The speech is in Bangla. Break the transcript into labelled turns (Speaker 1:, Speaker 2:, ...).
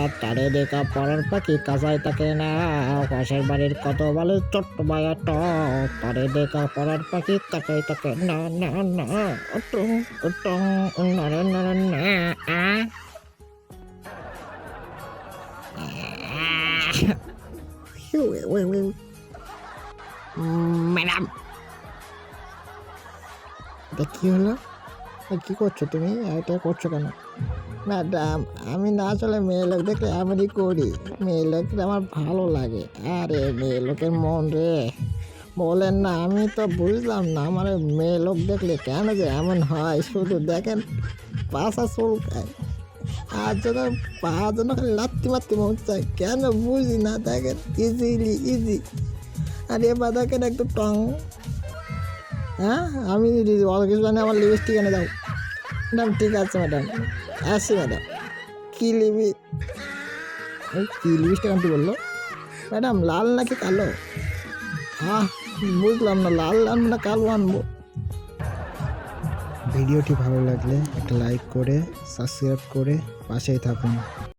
Speaker 1: আর তারে দেখা পরার পাখি কাঁচাই থাকে না, পাশের বাড়ির কত বলে ছোট্ট ভাইয়া টক, তারে দেখা পরার পাখি কাঁচাই থাকে না না না, টং টং না না না না আ ম্যাডাম, এটা কি হলো? কি করছো তুমি? এটা করছো কেন? ম্যাডাম, আমি না আসলে মেয়ে লোক দেখলে এমনই করি। মেয়ে লোকটা আমার ভালো লাগে। আরে মেয়ে লোকের মন রে, বলেন না, আমি তো বুঝলাম না আমার মেয়ে লোক দেখলে কেন যে এমন হয়। শুধু দেখেন পাশা চুলকায়, আর যেন পা যেন খালি লাত্তি মারতে মন চায়, কেন বুঝি না। দেখেন ইজিলি ইজি, আর এবার দেখেন একটু টং। হ্যাঁ, আমি অল কিছু জানি, আমার লিপস্টিক এনে দাও। ম্যাডাম ঠিক আছে ম্যাডাম, আসি ম্যাডাম। কি লিবি, কি লিপস্টিক আনতে বললো? ম্যাডাম লাল নাকি কালো? আহ, বুঝলাম না, লাল আনবো না কালো আনবো? ভিডিওটি ভালো লাগলে একটা লাইক করে সাবস্ক্রাইব করে পাশেই থাকুন।